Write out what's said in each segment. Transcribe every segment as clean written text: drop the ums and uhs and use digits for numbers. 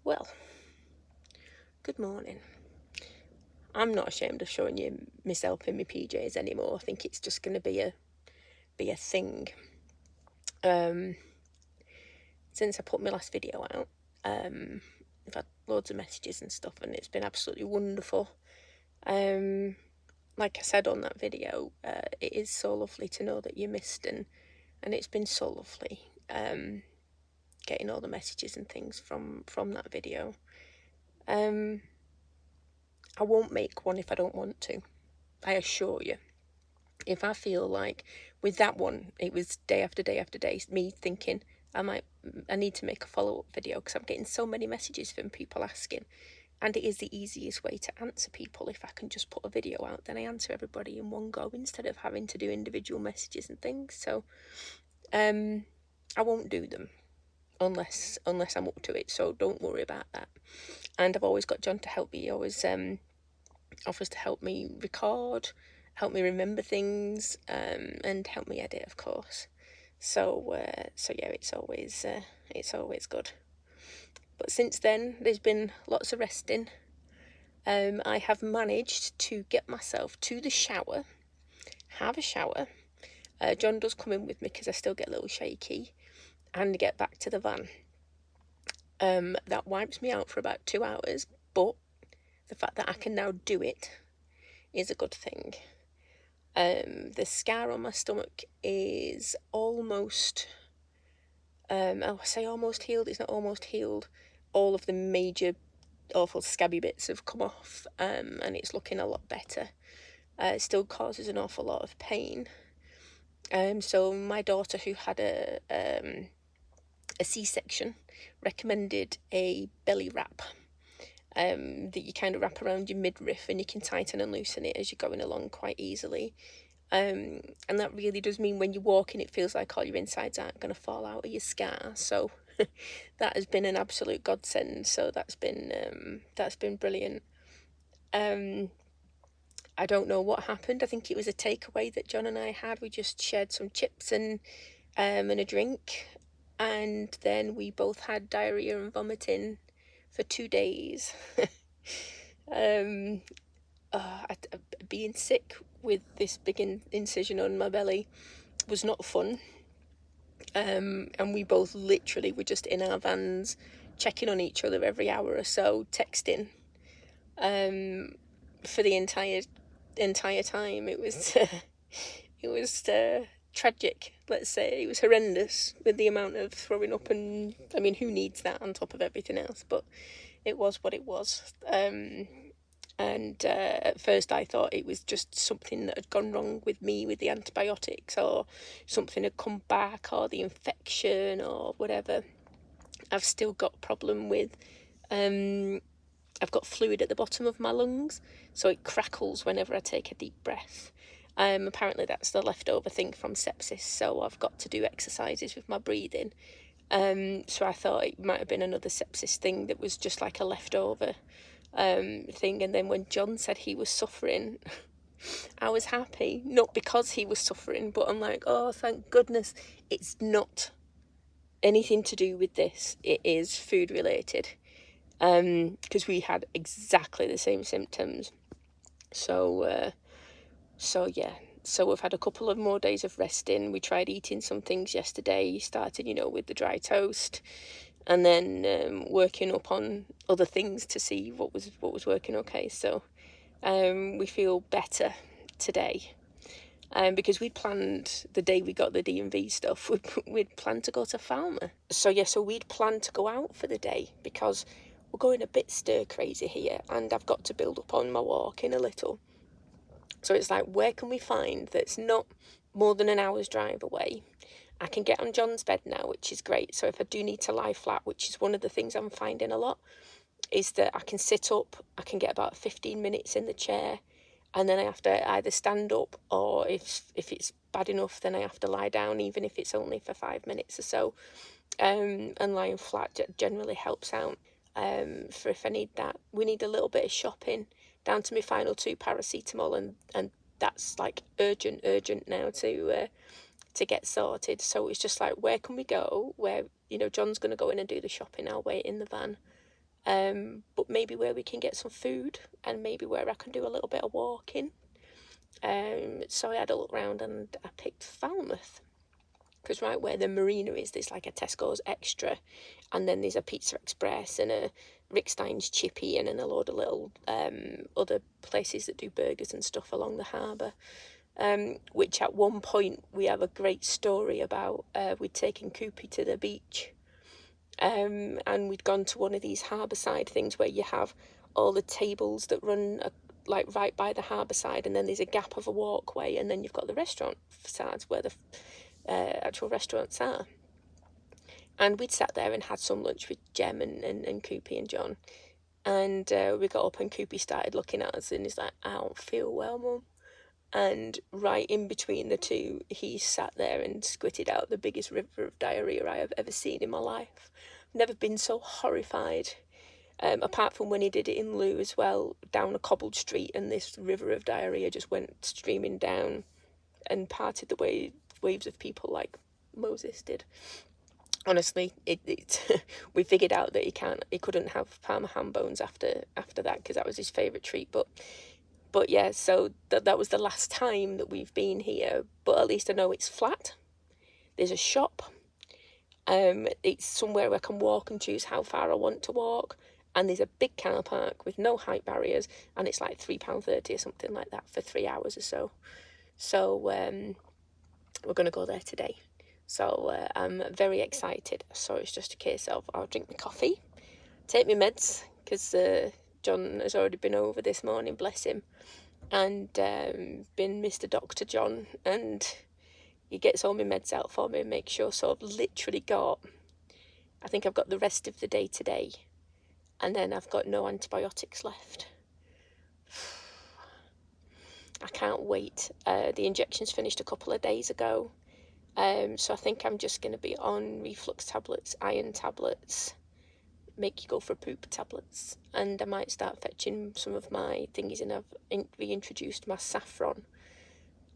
Well, good morning. I'm not ashamed of showing you myself in my PJs anymore. I think it's just going to be a thing. Since I put my last video out, I've had loads of messages and stuff, and it's been absolutely wonderful. Like I said on that video, it is so lovely to know that you missed, and it's been so lovely getting all the messages and things from that video. I won't make one if I don't want to, I assure you. If I feel like with that one, it was day after day after day, me thinking I need to make a follow-up video because I'm getting so many messages from people asking, and it is the easiest way to answer people. If I can just put a video out, then I answer everybody in one go instead of having to do individual messages and things. So I won't do them unless I'm up to it, so don't worry about that. And I've always got John to help me. He always offers to help me record, help me remember things, and help me edit, of course. So yeah, it's always good. But since then, there's been lots of resting. I have managed to get myself to the shower, have a shower. John does come in with me because I still get a little shaky, and get back to the van. That wipes me out for about 2 hours, but the fact that I can now do it is a good thing. The scar on my stomach is almost, I say almost healed, it's not almost healed. All of the major awful scabby bits have come off, and it's looking a lot better. It still causes an awful lot of pain. So my daughter, who had a C-section, recommended a belly wrap that you kind of wrap around your midriff, and you can tighten and loosen it as you're going along quite easily. And that really does mean when you're walking, it feels like all your insides aren't going to fall out of your scar. So that has been an absolute godsend. So that's been brilliant. I don't know what happened. I think it was a takeaway that John and I had. We just shared some chips and a drink, and then we both had diarrhea and vomiting for 2 days. Being sick with this big incision on my belly was not fun. And we both literally were just in our vans, checking on each other every hour or so, texting. For the entire time, it was tragic. Let's say it was horrendous with the amount of throwing up, and I mean, who needs that on top of everything else? But it was what it was. And at first I thought it was just something that had gone wrong with me with the antibiotics, or something had come back, or the infection, or whatever. I've still got a problem with, I've got fluid at the bottom of my lungs, so it crackles whenever I take a deep breath. Apparently that's the leftover thing from sepsis, so I've got to do exercises with my breathing. So I thought it might have been another sepsis thing that was just like a leftover thing. And then when John said he was suffering, I was happy, not because he was suffering, but I'm like, oh, thank goodness it's not anything to do with this. It is food related, because we had exactly the same symptoms. So yeah, so we've had a couple of more days of resting. We tried eating some things yesterday, started, with the dry toast, and then working up on other things to see what was working okay. So we feel better today. Because we'd planned, the day we got the DMV stuff, we'd planned to go to Falmouth. So we'd planned to go out for the day because we're going a bit stir crazy here, and I've got to build up on my walking a little. So it's like, where can we find that's not more than an hour's drive away? I can get on John's bed now, which is great. So if I do need to lie flat, which is one of the things I'm finding a lot, is that I can sit up, I can get about 15 minutes in the chair, and then I have to either stand up, or if it's bad enough, then I have to lie down, even if it's only for 5 minutes or so. And lying flat generally helps out. For if I need that. We need a little bit of shopping, down to my final 2 paracetamol, and that's like urgent now to get sorted. So it's just like, where can we go where John's going to go in and do the shopping, I'll wait in the van, but maybe where we can get some food, and maybe where I can do a little bit of walking. So I had a look around and I picked Falmouth, because right where the marina is, there's like a Tesco's Extra, and then there's a Pizza Express and a Rickstein's Chippy, and then a load of little other places that do burgers and stuff along the harbour. Which at one point we have a great story about. We'd taken Coopy to the beach, and we'd gone to one of these harbourside things where you have all the tables that run like right by the harbour side, and then there's a gap of a walkway, and then you've got the restaurant facades where the actual restaurants are. And we'd sat there and had some lunch with Jem and Coopy and John, and we got up and Coopy started looking at us and he's like, I don't feel well, Mum. And right in between the two, he sat there and squirted out the biggest river of diarrhoea I have ever seen in my life. Never been so horrified. Apart from when he did it in Loo as well, down a cobbled street, and this river of diarrhoea just went streaming down and parted the waves of people like Moses did. Honestly, we figured out that he couldn't have Parma ham bones after that, because that was his favourite treat. But yeah, so that was the last time that we've been here. But at least I know it's flat. There's a shop. It's somewhere where I can walk and choose how far I want to walk. And there's a big car park with no height barriers, and it's like £3.30 or something like that for 3 hours or so. So we're going to go there today. So I'm very excited. So it's just a case of I'll drink my coffee, take my meds, because John has already been over this morning, bless him, and been Mr. Dr. John, and he gets all my meds out for me and makes sure. So I've literally I think I've got the rest of the day today, and then I've got no antibiotics left. I can't wait. The injections finished a couple of days ago. So I think I'm just going to be on reflux tablets, iron tablets, make you go for poop tablets, and I might start fetching some of my thingies, and I've reintroduced my saffron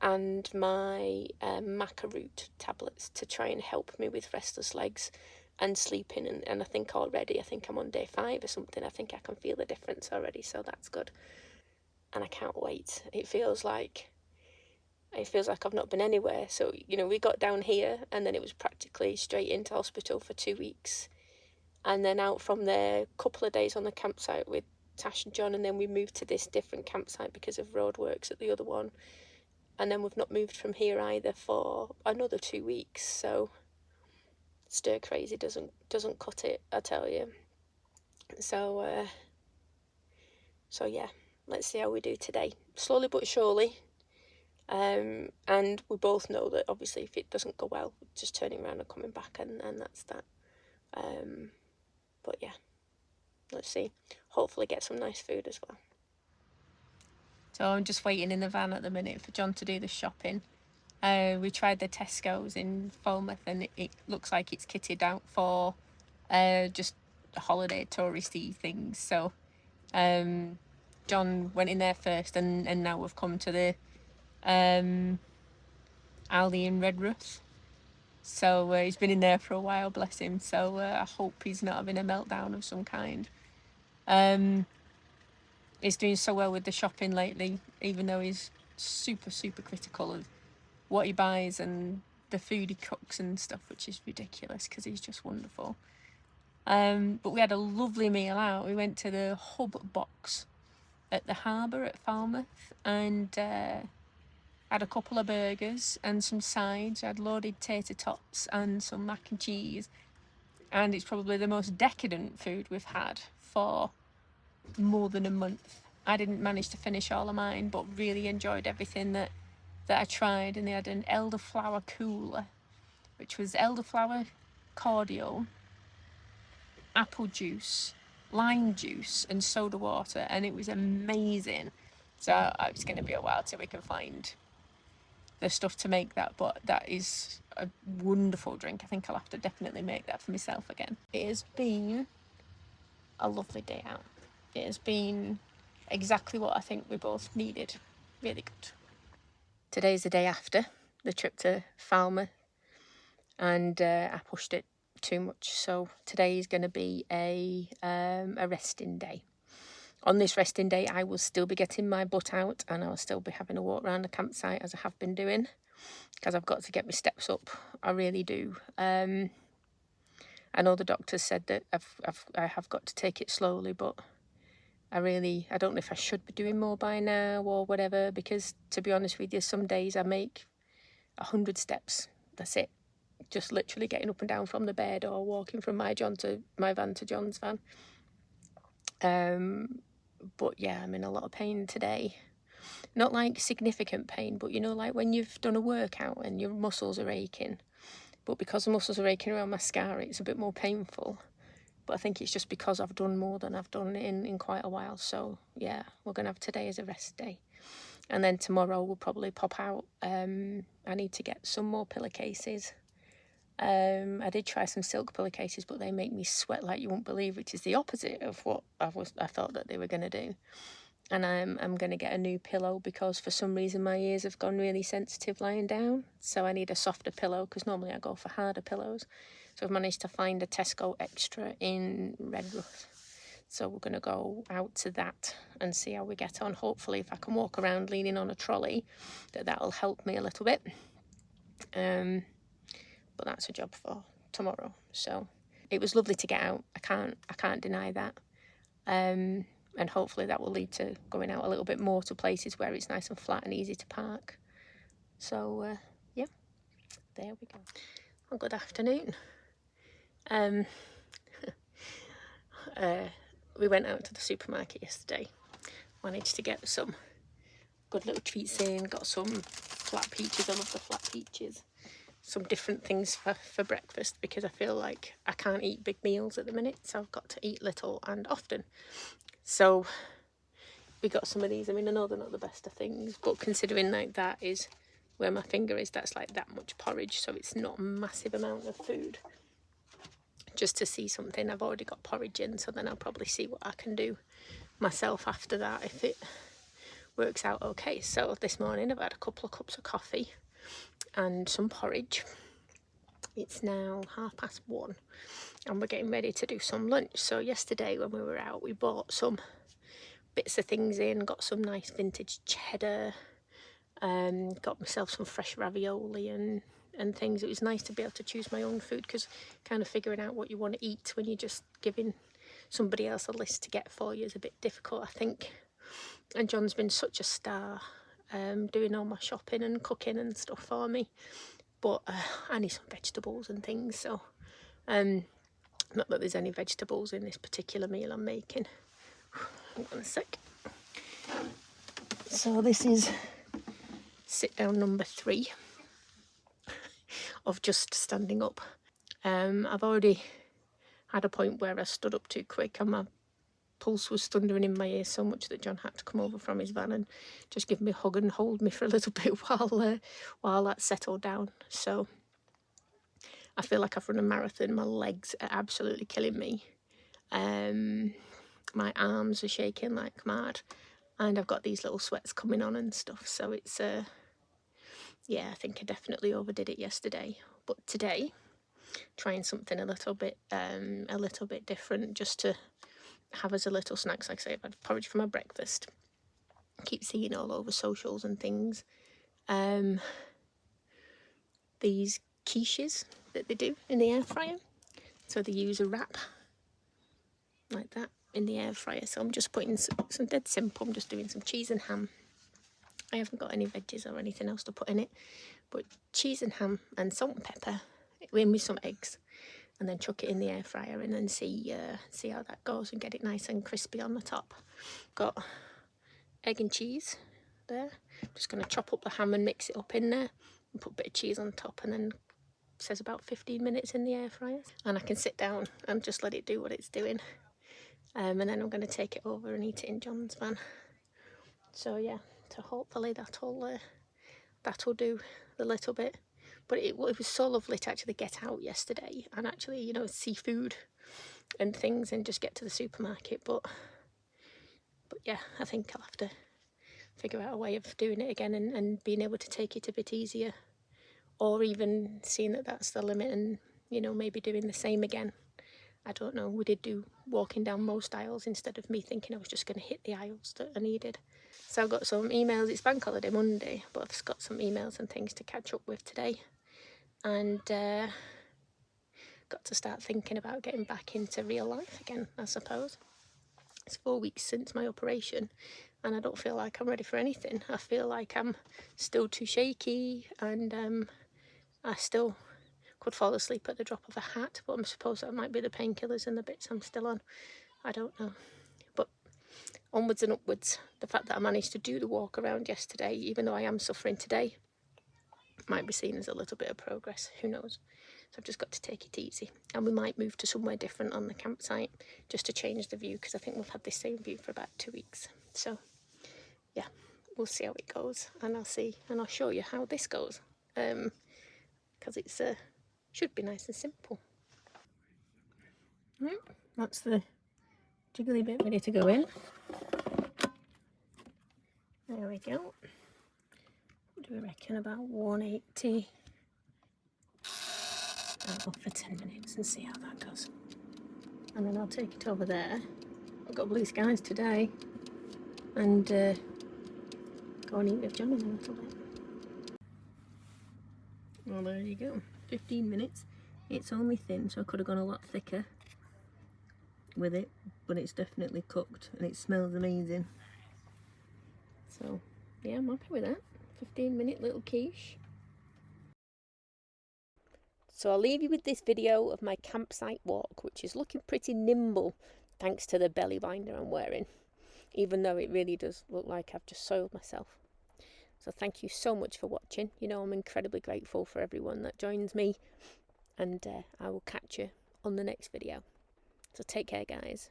and my maca root tablets to try and help me with restless legs and sleeping, and I think I'm on day 5 or something. I think I can feel the difference already, so that's good, and I can't wait. It feels like I've not been anywhere. So, we got down here, and then it was practically straight into hospital for 2 weeks, and then out from there, a couple of days on the campsite with Tash and John, and then we moved to this different campsite because of roadworks at the other one, and then we've not moved from here either for another 2 weeks. So stir crazy doesn't cut it, I tell you. So yeah, let's see how we do today, slowly but surely. And we both know that obviously if it doesn't go well, just turning around and coming back, and that's that. But yeah, let's see. Hopefully get some nice food as well. So I'm just waiting in the van at the minute for John to do the shopping. We tried the Tesco's in Falmouth, and it looks like it's kitted out for just holiday touristy things. So John went in there first, and now we've come to the Aldi in Redruth. So he's been in there for a while, bless him. So I hope he's not having a meltdown of some kind. He's doing so well with the shopping lately, even though he's super, super critical of what he buys and the food he cooks and stuff, which is ridiculous because he's just wonderful. But we had a lovely meal out. We went to the Hub Box at the harbour at Falmouth, and had a couple of burgers and some sides. I had loaded tater tots and some mac and cheese, and it's probably the most decadent food we've had for more than a month. I didn't manage to finish all of mine, but really enjoyed everything that I tried. And they had an elderflower cooler, which was elderflower cordial, apple juice, lime juice and soda water, and it was amazing. So it's going to be a while till we can find the stuff to make that, but that is a wonderful drink. I think I'll have to definitely make that for myself again. It has been a lovely day out. It has been exactly what I think we both needed. Really good. Today's the day after the trip to Falmouth, and I pushed it too much. So today is going to be a resting day. On this resting day, I will still be getting my butt out, and I'll still be having a walk around the campsite as I have been doing, because I've got to get my steps up. I really do. I know the doctor said that I have got to take it slowly, but I don't know if I should be doing more by now or whatever, because to be honest with you, some days I make 100 steps. That's it. Just literally getting up and down from the bed or walking from my van to John's van. But yeah, I'm in a lot of pain today. Not like significant pain, but you know, like when you've done a workout and your muscles are aching. But because the muscles are aching around my scar, it's a bit more painful. But I think it's just because I've done more than I've done in quite a while. So yeah, we're going to have today as a rest day. And then tomorrow we'll probably pop out. I need to get some more pillowcases. I did try some silk pillowcases, but they make me sweat like you won't believe, which is the opposite of what I thought that they were going to do. And I'm going to get a new pillow because for some reason my ears have gone really sensitive lying down. So I need a softer pillow, because normally I go for harder pillows. So I've managed to find a Tesco Extra in Redruth. So we're going to go out to that and see how we get on. Hopefully if I can walk around leaning on a trolley, that'll help me a little bit. But that's a job for tomorrow. So it was lovely to get out. I can't deny that. And hopefully that will lead to going out a little bit more to places where it's nice and flat and easy to park. So yeah, there we go. Well, good afternoon. We went out to the supermarket yesterday. Managed to get some good little treats in. Got some flat peaches. I love the flat peaches. Some different things for breakfast, because I feel like I can't eat big meals at the minute, so I've got to eat little and often. So we got some of these. I mean, I know they're not the best of things, but considering like that is where my finger is, that's like that much porridge, so it's not a massive amount of food. Just to see something, I've already got porridge in, so then I'll probably see what I can do myself after that if it works out okay. So this morning I've had a couple of cups of coffee and some porridge. It's now 1:30 and we're getting ready to do some lunch. So yesterday when we were out, we bought some bits of things in, got some nice vintage cheddar, got myself some fresh ravioli and things. It was nice to be able to choose my own food, because kind of figuring out what you want to eat when you're just giving somebody else a list to get for you is a bit difficult, I think. And John's been such a star, doing all my shopping and cooking and stuff for me. But I need some vegetables and things, so not that there's any vegetables in this particular meal I'm making. Hang on a sec. So this is sit down number 3 of just standing up. I've already had a point where I stood up too quick and my pulse was thundering in my ear so much that John had to come over from his van and just give me a hug and hold me for a little bit while that settled down. So I feel like I've run a marathon. My legs are absolutely killing me. My arms are shaking like mad, and I've got these little sweats coming on and stuff. So it's yeah, I think I definitely overdid it yesterday. But today, trying something a little bit different, just to have as a little snacks. Like I say, I've had porridge for my breakfast. I keep seeing all over socials and things these quiches that they do in the air fryer. So they use a wrap like that in the air fryer. So I'm just putting some dead simple. I'm just doing some cheese and ham. I haven't got any veggies or anything else to put in it, but cheese and ham and salt and pepper in with some eggs, and then chuck it in the air fryer and then see how that goes and get it nice and crispy on the top. Got egg and cheese there. I'm just going to chop up the ham and mix it up in there and put a bit of cheese on top, and then it says about 15 minutes in the air fryer, and I can sit down and just let it do what it's doing. And then I'm going to take it over and eat it in John's van. So yeah, so hopefully that'll do a little bit. But it was so lovely to actually get out yesterday and actually, you know, see food and things and just get to the supermarket. But yeah, I think I'll have to figure out a way of doing it again and being able to take it a bit easier, or even seeing that that's the limit and you know, maybe doing the same again. I don't know. We did do walking down most aisles instead of me thinking I was just going to hit the aisles that I needed. So I've got some emails. It's Bank Holiday Monday, but I've got some emails and things to catch up with today. And got to start thinking about getting back into real life again, I suppose. It's 4 weeks since my operation and I don't feel like I'm ready for anything. I feel like I'm still too shaky, and I still could fall asleep at the drop of a hat, but I suppose that might be the painkillers and the bits I'm still on. I don't know. But onwards and upwards. The fact that I managed to do the walk around yesterday, even though I am suffering today, might be seen as a little bit of progress. Who knows? So I've just got to take it easy. And we might move to somewhere different on the campsite just to change the view, because I think we've had this same view for about 2 weeks. So yeah, we'll see how it goes, and I'll show you how this goes, because it's should be nice and simple. Right, that's the jiggly bit ready to go in. There we go. What do we reckon? About 180. I'll go for 10 minutes and see how that goes. And then I'll take it over there. I've got blue skies today. And go and eat with John in a little bit. Well, there you go. 15 minutes. It's only thin, so I could have gone a lot thicker with it, but it's definitely cooked and it smells amazing. So yeah, I'm happy with that. 15-minute little quiche. So I'll leave you with this video of my campsite walk, which is looking pretty nimble thanks to the belly binder I'm wearing, even though it really does look like I've just soiled myself. So thank you so much for watching. You know, I'm incredibly grateful for everyone that joins me, and I will catch you on the next video. So take care, guys.